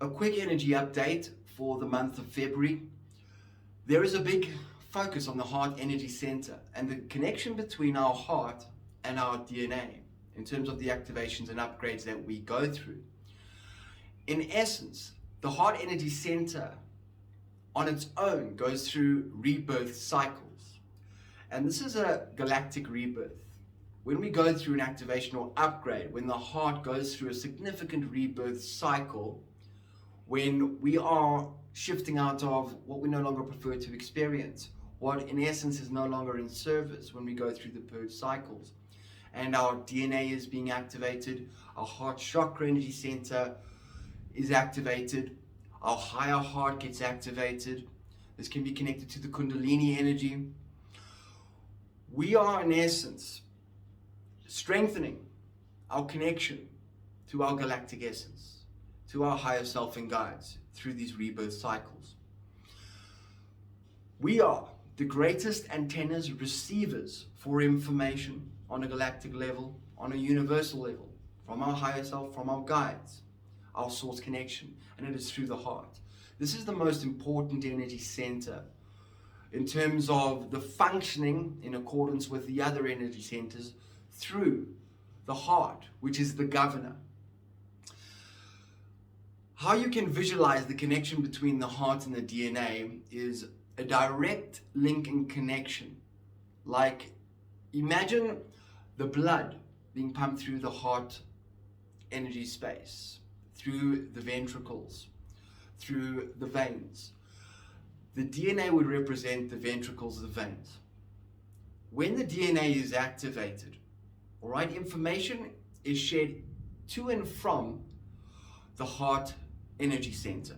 A quick energy update for the month of February. There is a big focus on the Heart Energy Center and the connection between our heart and our DNA in terms of the activations and upgrades that we go through. In essence, the Heart Energy Center on its own goes through rebirth cycles. And this is a galactic rebirth. When we go through an activation or upgrade, when the heart goes through a significant rebirth cycle, when we are shifting out of what we no longer prefer to experience, what in essence is no longer in service when we go through the purge cycles, and our DNA is being activated, our heart chakra energy center is activated, our higher heart gets activated. This can be connected to the Kundalini energy. We are in essence strengthening our connection to our galactic essence, to our higher self and guides through these rebirth cycles. We are the greatest antennas receivers for information on a galactic level, on a universal level, from our higher self, from our guides, our source connection, and it is through the heart. This is the most important energy center in terms of the functioning in accordance with the other energy centers through the heart, which is the governor. How you can visualize the connection between the heart and the DNA is a direct link and connection. Like, imagine the blood being pumped through the heart energy space, through the ventricles, through the veins. The DNA would represent the ventricles, the veins. When the DNA is activated, all right, information is shared to and from the heart energy center.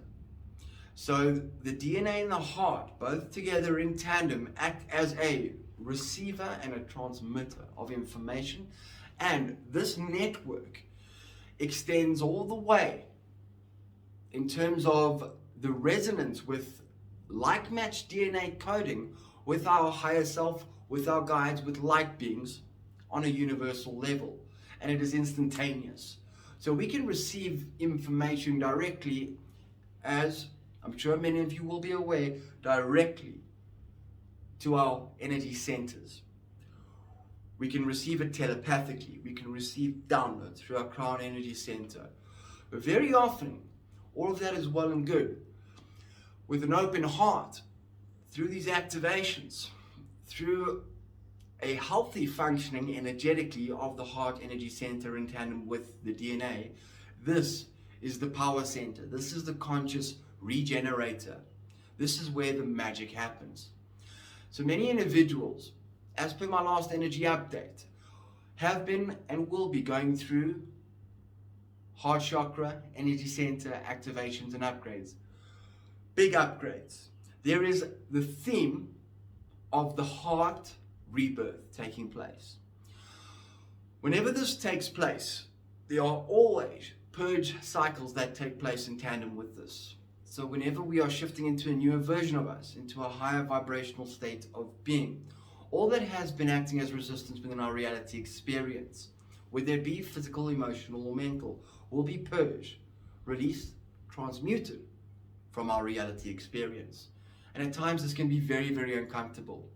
So the DNA and the heart, both together in tandem, act as a receiver and a transmitter of information. And this network extends all the way in terms of the resonance with like-matched DNA coding with our higher self, with our guides, with light beings on a universal level. And it is instantaneous. So we can receive information directly, as I'm sure many of you will be aware, directly to our energy centers. We can receive it telepathically. We can receive downloads through our crown energy center. But very often, all of that is well and good. With an open heart, through these activations, through a healthy functioning energetically of the heart energy center in tandem with the DNA, this is the power center. This is the conscious regenerator. This is where the magic happens. So many individuals, as per my last energy update, have been and will be going through heart chakra, energy center activations and upgrades. Big upgrades. There is the theme of the heart rebirth taking place. Whenever this takes place, there are always purge cycles that take place in tandem with this. So whenever we are shifting into a newer version of us, into a higher vibrational state of being, all that has been acting as resistance within our reality experience, whether it be physical, emotional, or mental, will be purged, released, transmuted from our reality experience. And at times this can be very, very uncomfortable.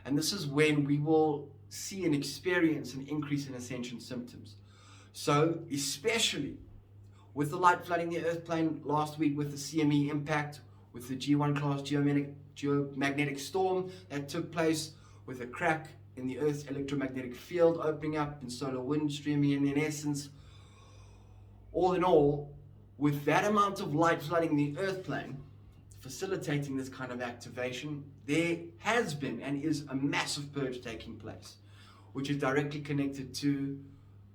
And this is when we will see and experience an increase in ascension symptoms. So, especially with the light flooding the earth plane last week with the CME impact, with the G1 class geomagnetic storm that took place, with a crack in the earth's electromagnetic field opening up and solar wind streaming in essence, all in all, with that amount of light flooding the earth plane, facilitating this kind of activation, there has been and is a massive purge taking place, which is directly connected to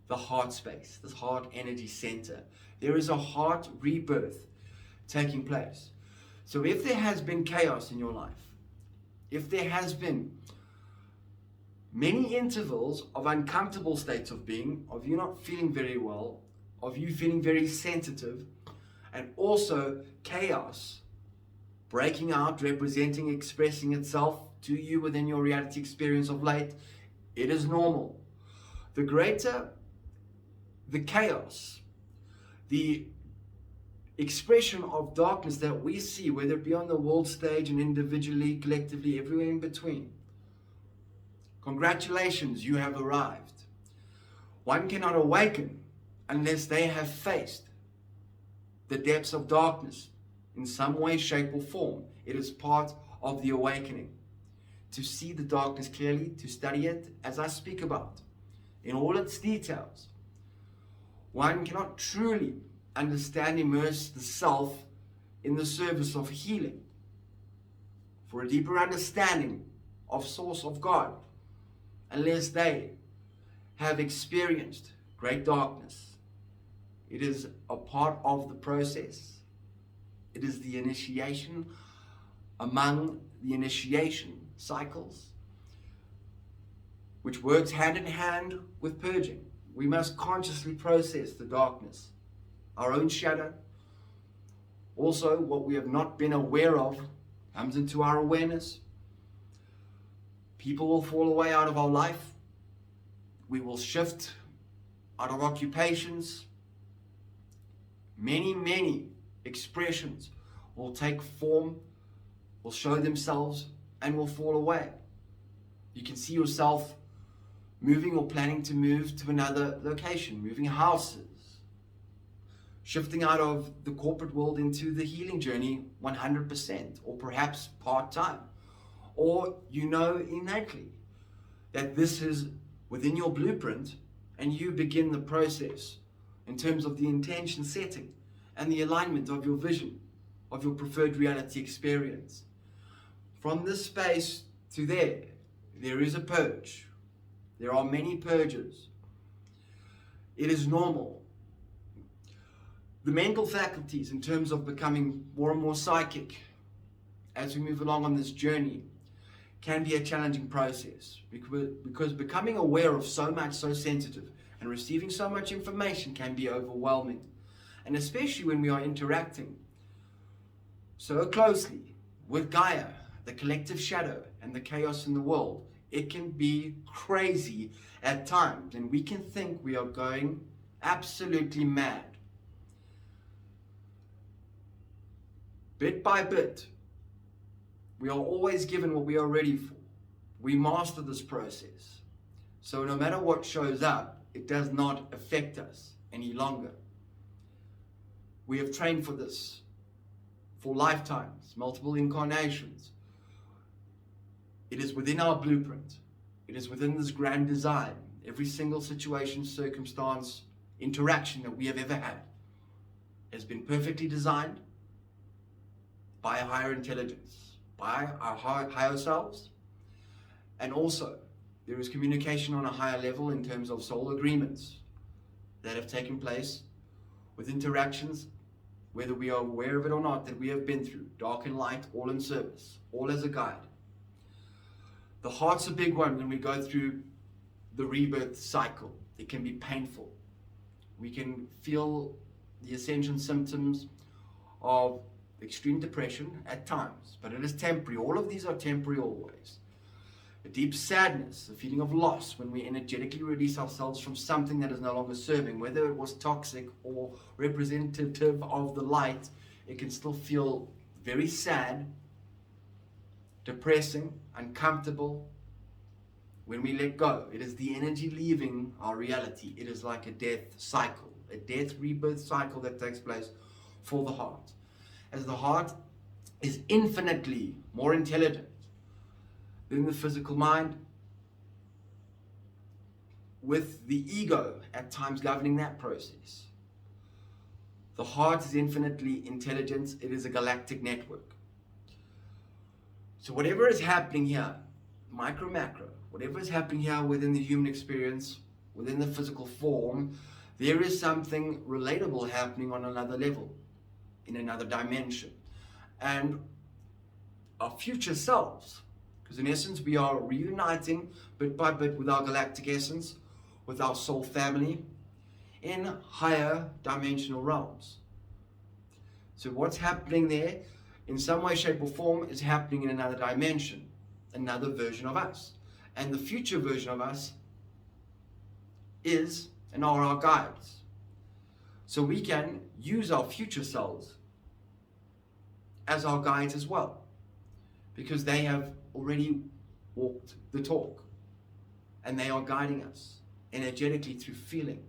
the heart space, this heart energy center. There is a heart rebirth taking place. So if there has been chaos in your life, if there has been many intervals of uncomfortable states of being, of you not feeling very well, of you feeling very sensitive, and also chaos breaking out, representing, expressing itself to you within your reality experience of late, it is normal. The greater the chaos, the expression of darkness that we see, whether it be on the world stage and individually, collectively, everywhere in between. Congratulations, you have arrived. One cannot awaken unless they have faced the depths of darkness in some way, shape, or form. It is part of the awakening. To see the darkness clearly, to study it as I speak about, in all its details. One cannot truly understand, immerse the self in the service of healing for a deeper understanding of source of God unless they have experienced great darkness. It is a part of the process. It is the initiation among the initiation cycles, which works hand in hand with purging. We must consciously process the darkness, our own shadow. Also, what we have not been aware of comes into our awareness. People will fall away out of our life. We will shift out of occupations. Many expressions will take form, will show themselves, and will fall away. You can see yourself moving or planning to move to another location, moving houses, shifting out of the corporate world into the healing journey 100%, or perhaps part-time. Or you know innately that this is within your blueprint, and you begin the process in terms of the intention setting and the alignment of your vision, of your preferred reality experience. From this space to there is a purge. There are many purges. It is normal. The mental faculties, in terms of becoming more and more psychic as we move along on this journey, can be a challenging process because becoming aware of so much, so sensitive, and receiving so much information can be overwhelming. And especially when we are interacting so closely with Gaia, the collective shadow, and the chaos in the world, it can be crazy at times, and we can think we are going absolutely mad. Bit by bit, we are always given what we are ready for. We master this process. So no matter what shows up, it does not affect us any longer. We have trained for this for lifetimes, multiple incarnations. It is within our blueprint. It is within this grand design. Every single situation, circumstance, interaction that we have ever had has been perfectly designed by a higher intelligence, by our higher selves. And also, there is communication on a higher level in terms of soul agreements that have taken place with interactions, whether we are aware of it or not, that we have been through, dark and light, all in service, all as a guide. The heart's a big one when we go through the rebirth cycle. It can be painful. We can feel the ascension symptoms of extreme depression at times, but it is temporary. All of these are temporary always. A deep sadness, a feeling of loss when we energetically release ourselves from something that is no longer serving, whether it was toxic or representative of the light. It can still feel very sad, depressing, uncomfortable when we let go. It is the energy leaving our reality. It is like a death cycle, a death rebirth cycle that takes place for the heart. As the heart is infinitely more intelligent than the physical mind, with the ego at times governing that process. The heart is infinitely intelligent. It is a galactic network. So whatever is happening here, micro, macro, whatever is happening here within the human experience, within the physical form, there is something relatable happening on another level, in another dimension. And our future selves, because in essence we are reuniting bit by bit with our galactic essence, with our soul family, in higher dimensional realms. So what's happening there, in some way, shape, or form, is happening in another dimension, another version of us. And the future version of us is and are our guides. So we can use our future selves as our guides as well, because they have already walked the talk and they are guiding us energetically through feeling.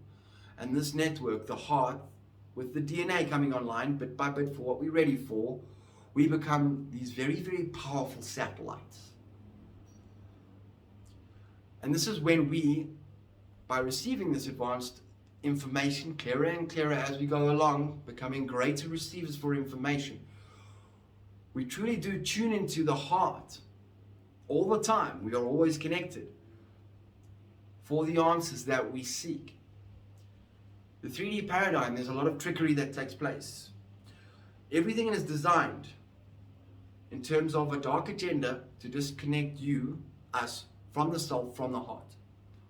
And this network, the heart, with the DNA coming online bit by bit for what we're ready for, we become these very, very powerful satellites. And this is when we, by receiving this advanced information clearer and clearer as we go along, becoming greater receivers for information, we truly do tune into the heart all the time. We are always connected for the answers that we seek. The 3D paradigm, there's a lot of trickery that takes place. Everything is designed in terms of a dark agenda to disconnect you, us, from the self, from the heart,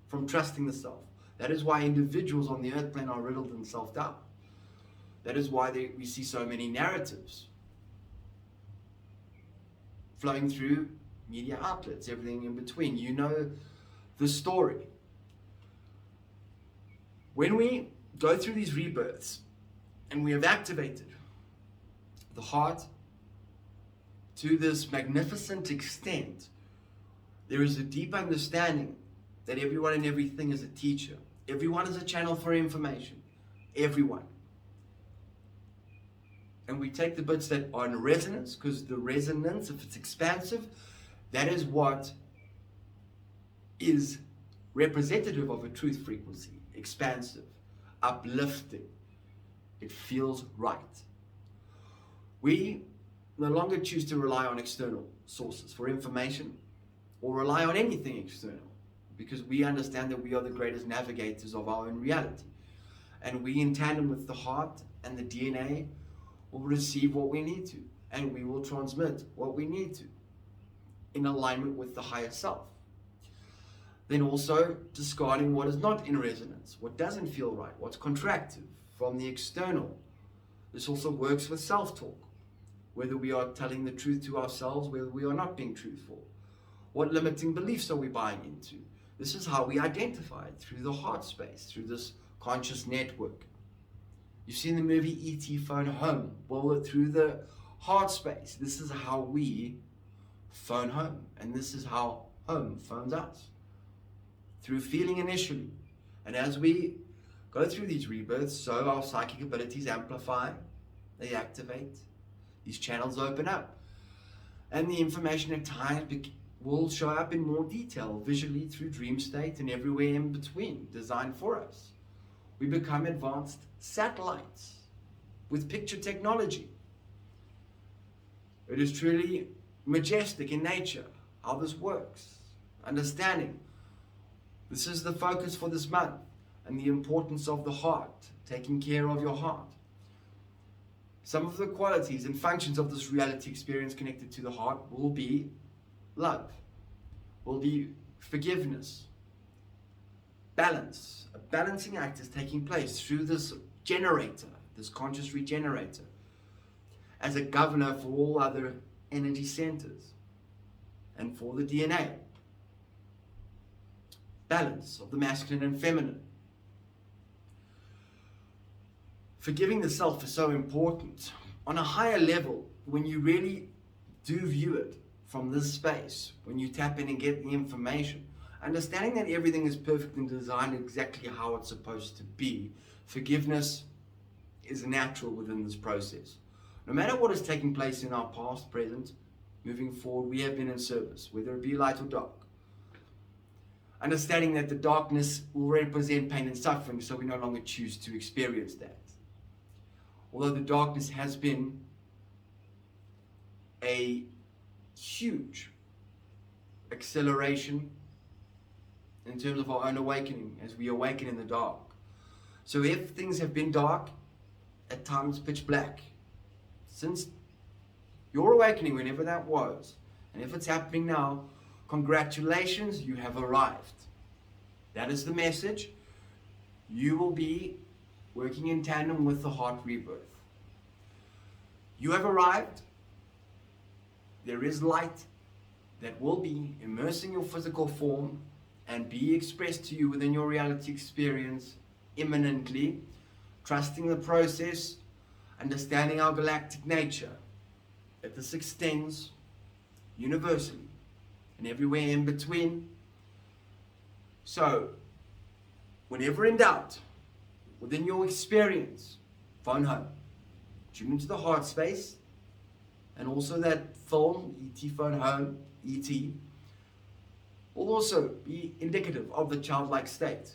from trusting the self. That is why individuals on the earth plane are riddled in self-doubt. That is why we see so many narratives flowing through media outlets, everything in between. You know the story. When we go through these rebirths and we have activated the heart to this magnificent extent, there is a deep understanding that everyone and everything is a teacher. Everyone is a channel for information. Everyone. And we take the bits that are in resonance, because the resonance, if it's expansive, that is what is representative of a truth frequency. Expansive, uplifting. It feels right. We no longer choose to rely on external sources for information or rely on anything external, because we understand that we are the greatest navigators of our own reality. And we, in tandem with the heart and the DNA, will receive what we need to, and we will transmit what we need to in alignment with the higher self. Then also discarding what is not in resonance, what doesn't feel right, what's contractive from the external. This also works with self-talk, whether we are telling the truth to ourselves, whether we are not being truthful. What limiting beliefs are we buying into? This is how we identify it, through the heart space, through this conscious network. You've seen the movie E.T. Phone Home. Well, through the heart space, this is how we phone home, and this is how home phones us. Through feeling initially. And as we go through these rebirths, so our psychic abilities amplify, they activate, these channels open up. And the information at times will show up in more detail, visually through dream state and everywhere in between, designed for us. We become advanced satellites with picture technology. It is truly majestic in nature, how this works, understanding. This is the focus for this month, and the importance of the heart, taking care of your heart. Some of the qualities and functions of this reality experience connected to the heart will be love, will be forgiveness, balance. A balancing act is taking place through this generator, this conscious regenerator, as a governor for all other energy centers and for the DNA. Balance of the masculine and feminine. Forgiving the self is so important. On a higher level, when you really do view it from this space, when you tap in and get the information, understanding that everything is perfect and designed exactly how it's supposed to be, forgiveness is natural within this process. No matter what is taking place in our past, present, moving forward, we have been in service, whether it be light or dark. Understanding that the darkness will represent pain and suffering, so we no longer choose to experience that. Although the darkness has been a huge acceleration in terms of our own awakening, as we awaken in the dark. So if things have been dark, at times pitch black, since your awakening, whenever that was, and if it's happening now, congratulations, you have arrived. That is the message. You will be working in tandem with the heart rebirth. You have arrived. There is light that will be immersing your physical form and be expressed to you within your reality experience imminently. Trusting the process, understanding our galactic nature, that this extends universally and everywhere in between. So, whenever in doubt, within your experience, phone home, tune into the heart space, and also that film, E.T. Phone Home, E.T., will also be indicative of the childlike state.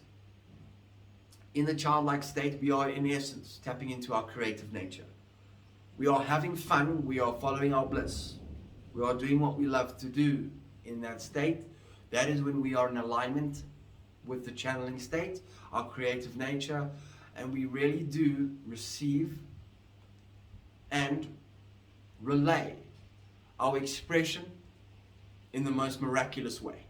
In the childlike state, we are in essence tapping into our creative nature. We are having fun, we are following our bliss. We are doing what we love to do in that state. That is when we are in alignment with the channeling state, our creative nature, and we really do receive and relay our expression in the most miraculous way.